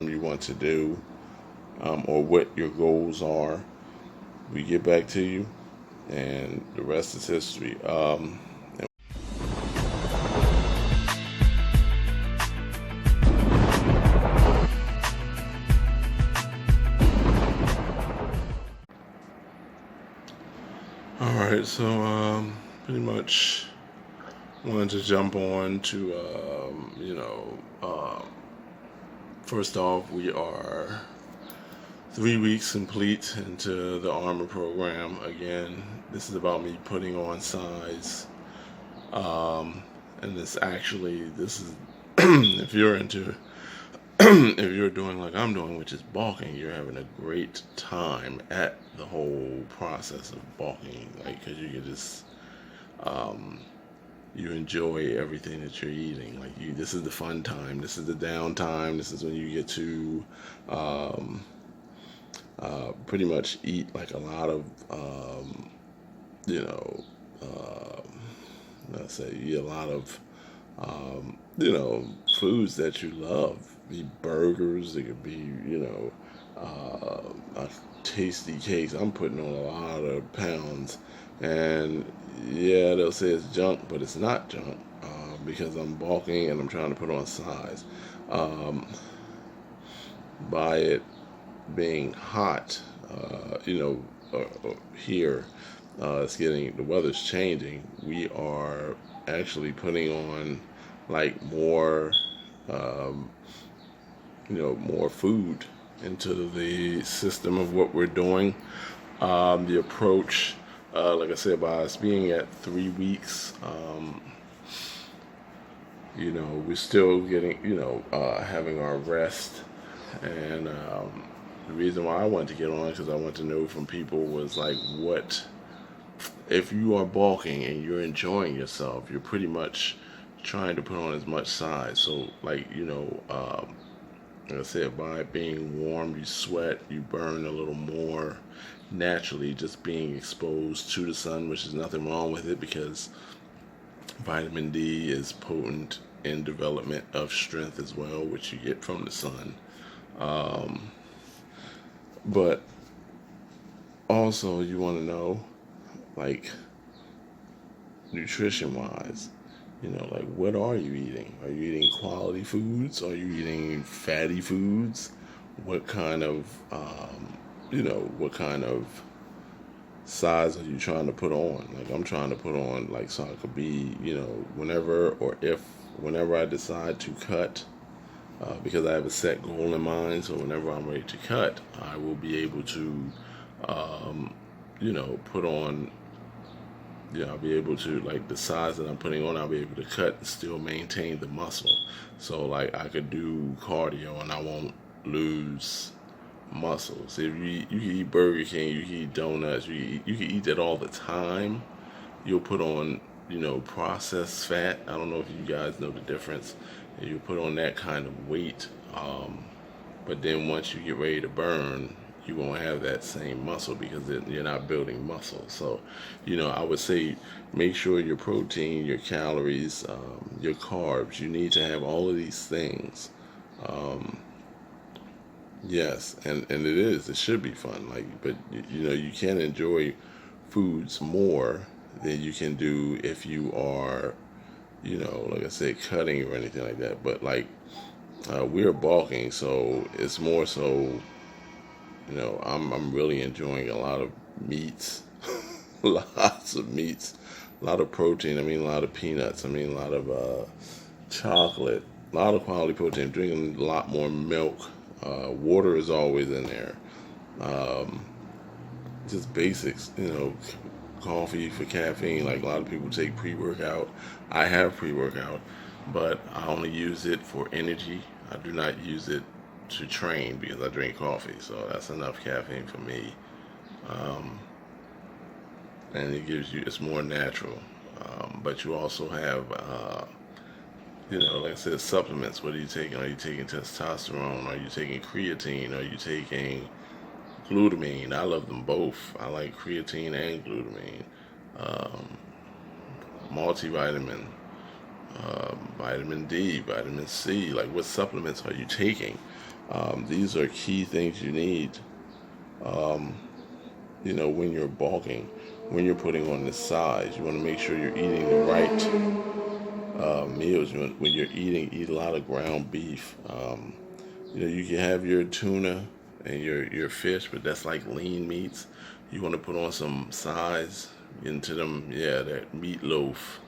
you want to do, or what your goals are. We get back to you, and the rest is history. All right, so pretty much wanted to jump on to first off, we are 3 weeks complete into the armor program. Again, this is about me putting on size, and this is if you're into if you're doing like I'm doing, which is bulking, you're having a great time at the whole process of bulking, like, because you can just you enjoy everything that you're eating. Like, this is the fun time. This is the downtime. This is when you get to pretty much eat like a lot of you know let's say you eat a lot of foods that you love. Be burgers. It could be tasty cakes. I'm putting on a lot of pounds, and yeah, they'll say it's junk, but it's not junk because I'm bulking and I'm trying to put on size. Um, by it being hot, here it's getting the weather's changing. We are actually putting on like um, more food into the system of what we're doing. The approach, like I said, by us being at 3 weeks, we're still getting, having our rest. And the reason why I wanted to get on, because I want to know from people, was like, what if you are bulking and you're enjoying yourself? You're pretty much trying to put on as much size. So, like I said, by it being warm, you sweat, you burn a little more naturally, just being exposed to the sun, which is nothing wrong with it because vitamin D is potent in development of strength as well, which you get from the sun. Um, but also, you want to know, like, nutrition wise, like, what are you eating? Are you eating quality foods? Are you eating fatty foods? What kind of, what kind of size are you trying to put on? Like, I'm trying to put on, like, so I could be, whenever I decide to cut, because I have a set goal in mind. So whenever I'm ready to cut, I will be able to, put on. Yeah, I'll be able to, like, the size that I'm putting on, I'll be able to cut and still maintain the muscle. So, like, I could do cardio and I won't lose muscle. So if you can eat Burger King, you can eat donuts, you can eat that all the time. You'll put on, processed fat. I don't know if you guys know the difference. And you put on that kind of weight. But then once you get ready to burn, you won't have that same muscle because you're not building muscle. So, I would say make sure your protein, your calories, your carbs, you need to have all of these things. Um, yes, and it should be fun. Like, but you can enjoy foods more than you can do if you are, like I said, cutting or anything like that. But like, we're bulking, so it's more so. I'm really enjoying a lot of meats, lots of meats, a lot of protein. I mean, a lot of peanuts. I mean, a lot of chocolate, a lot of quality protein. I'm drinking a lot more milk. Water is always in there. Um, just basics, coffee for caffeine. Like, a lot of people take pre-workout. I have pre-workout, but I only use it for energy. I do not use it to train because I drink coffee, so that's enough caffeine for me. Um, and it's more natural. But you also have, like I said, supplements. What are you taking? Are you taking testosterone? Are you taking creatine? Are you taking glutamine? I love them both. I like creatine and glutamine. Um, Multivitamin, vitamin D, vitamin C. Like, what supplements are you taking? These are key things you need, when you're bulking, when you're putting on the size. You want to make sure you're eating the right meals. When you're eating, eat a lot of ground beef. You can have your tuna and your fish, but that's like lean meats. You want to put on some size into them. Yeah, that meatloaf,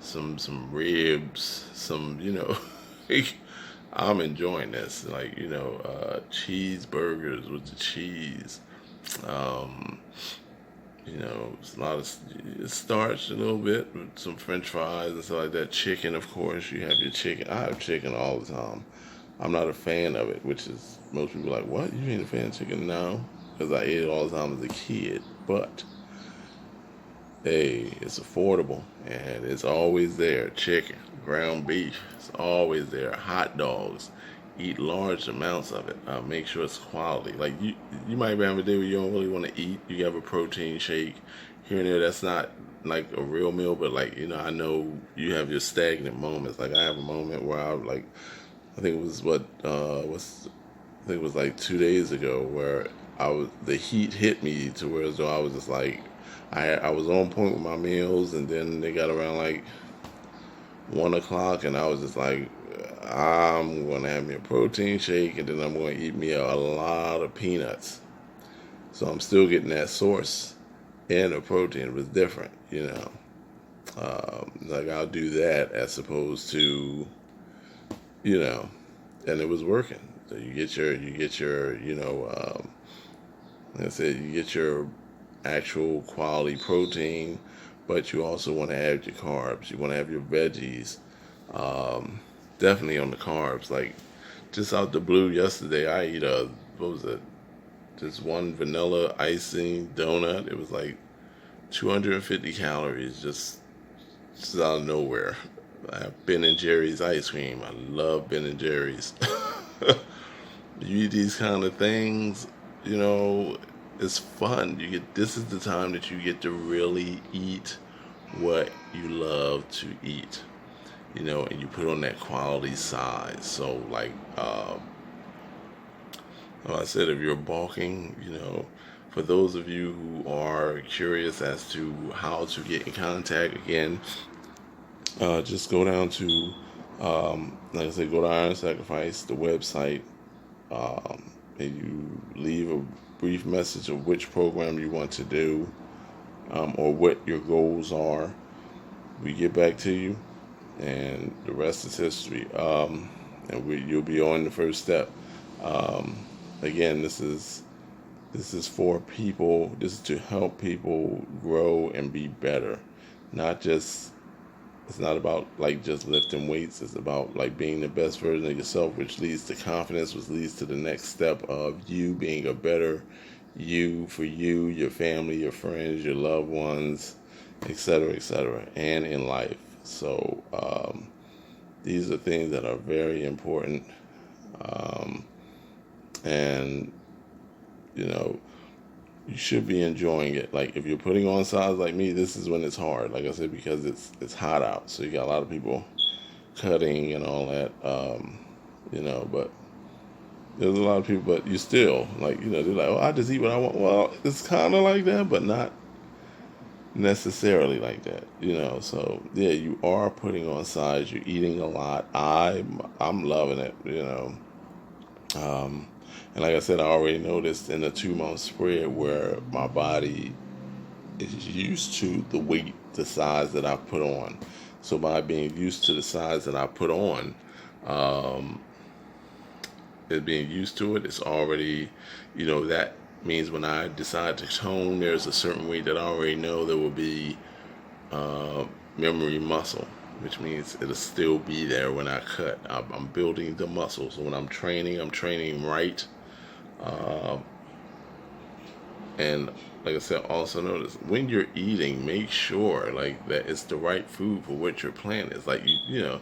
some ribs, some. I'm enjoying this. Like cheeseburgers with the cheese. Um, it's a lot of starch a little bit with some French fries and stuff like that. Chicken, of course. You have your chicken. I have chicken all the time. I'm not a fan of it, which is most people are like, what? You ain't a fan of chicken? No, because I ate it all the time as a kid. But hey, it's affordable and it's always there. Chicken, ground beef, it's always there. Hot dogs, eat large amounts of it. Make sure it's quality. Like you might have a day where you don't really want to eat. You have a protein shake here and there. That's not like a real meal, but I know you have your stagnant moments. Like I have a moment where I think it was I think it was like 2 days ago where the heat hit me to where as though I was just like I was on point with my meals, and then they got around like 1 o'clock, and I was just like, I'm going to have me a protein shake, and then I'm going to eat me a lot of peanuts. So I'm still getting that source and a protein. It was different. Like I'll do that as opposed to, and it was working. So you get your, like I said, you get your actual quality protein, but you also want to add your carbs. You want to have your veggies. Definitely on the carbs. Like just out the blue yesterday, I eat what was it? Just one vanilla icing donut. It was like 250 calories just out of nowhere. I have Ben and Jerry's ice cream. I love Ben and Jerry's. You eat these kind of things, it's fun. This is the time that you get to really eat what you love to eat, and you put on that quality size. So like I said, if you're bulking, for those of you who are curious as to how to get in contact again, just go down to, like I said, go to Iron Sacrifice, the website, and you leave a brief message of which program you want to do, or what your goals are. We get back to you, and the rest is history. You'll be on the first step. Again, this is for people. This is to help people grow and be better. It's not about like just lifting weights. It's about like being the best version of yourself, which leads to confidence, which leads to the next step of you being a better you for you, your family, your friends, your loved ones, etc., and in life. So these are things that are very important, and you should be enjoying it. Like if you're putting on size like me, this is when it's hard. Like I said, because it's hot out, so you got a lot of people cutting and all that. But there's a lot of people, but you still they're like, oh, I just eat what I want. Well, it's kind of like that, but not necessarily like that. So yeah, you are putting on size. You're eating a lot. I'm loving it. And like I said, I already noticed in a 2-month spread where my body is used to the size that I put on. So by being used to the size that I put on, it being used to it, it's already, that means when I decide to tone, there's a certain weight that I already know there will be memory muscle, which means it'll still be there when I cut. I'm building the muscle. So when I'm training right. And like I said, also notice when you're eating, make sure like that it's the right food for what your plan is. Like yeah,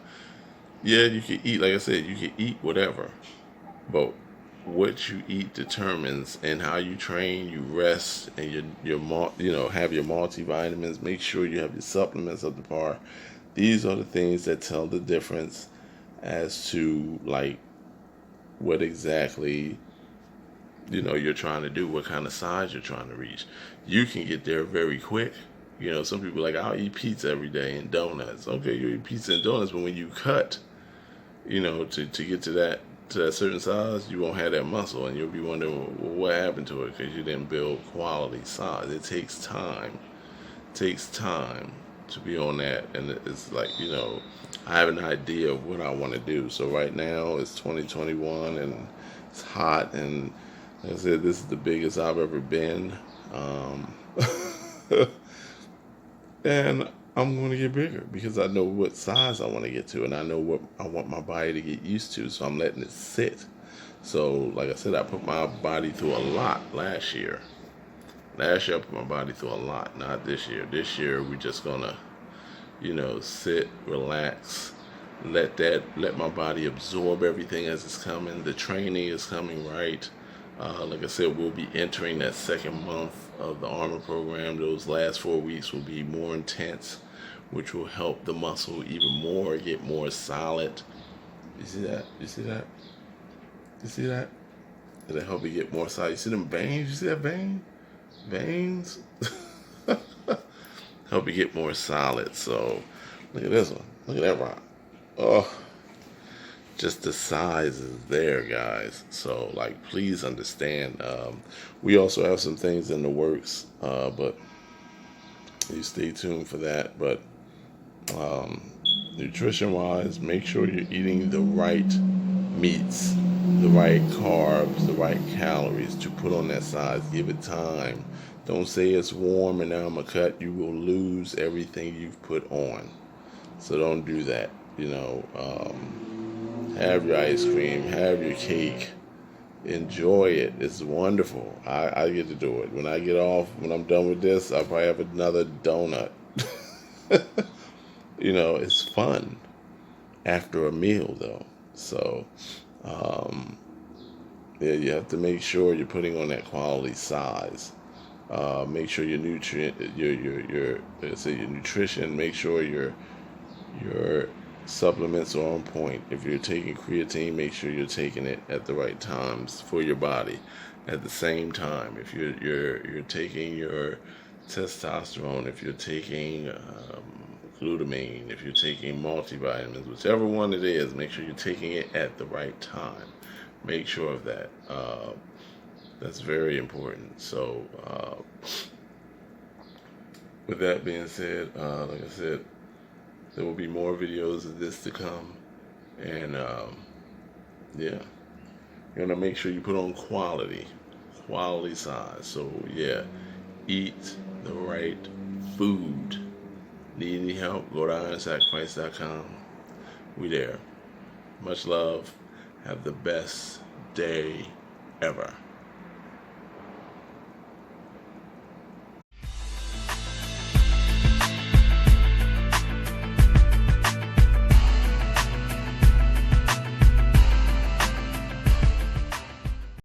you can eat. Like I said, you can eat whatever, but what you eat determines, and how you train, you rest, and have your multivitamins. Make sure you have your supplements up to par. These are the things that tell the difference as to like what exactly you're trying to do, what kind of size you're trying to reach. You can get there very quick. Some people are like, I'll eat pizza every day and donuts. Okay, you eat pizza and donuts, but when you cut, to get to that certain size, you won't have that muscle, and you'll be wondering, well, what happened to it, because you didn't build quality size. It takes time. It takes time to be on that, and it's like, I have an idea of what I want to do. So right now it's 2021 and it's hot, and like I said, this is the biggest I've ever been. Um, and I'm going to get bigger because I know what size I want to get to, and I know what I want my body to get used to. So I'm letting it sit. So, like I said, I put my body through a lot last year. Last year I put my body through a lot, not this year. This year we're just gonna, sit, relax, let my body absorb everything as it's coming. The training is coming, right. Like I said, we'll be entering that second month of the armor program. Those last 4 weeks will be more intense, which will help the muscle even more, get more solid. You see that? You see that? You see that? It'll help you get more solid. You see them veins? You see that vein? Veins? Help you get more solid. So, look at this one. Look at that rock. Oh, just the size is there, guys. So, like, please understand. We also have some things in the works, but you stay tuned for that. But nutrition-wise, make sure you're eating the right meats, the right carbs, the right calories to put on that size. Give it time. Don't say it's warm and now I'm going to cut. You will lose everything you've put on. So don't do that. Have your ice cream, have your cake, enjoy it. It's wonderful. I get to do it. When I get off, when I'm done with this, I'll probably have another donut. It's fun after a meal, though. So, yeah, you have to make sure you're putting on that quality size. Make sure your nutrition. Make sure your supplements are on point. If you're taking creatine, make sure you're taking it at the right times for your body. At the same time, if you're taking your testosterone, if you're taking glutamine, if you're taking multivitamins, whichever one it is, make sure you're taking it at the right time. Make sure of that. That's very important. So, with that being said, like I said, there will be more videos of this to come. And, yeah, you're going to make sure you put on quality size. So, yeah, eat the right food. Need any help? Go to ironsacrifice.com. We there. Much love. Have the best day ever.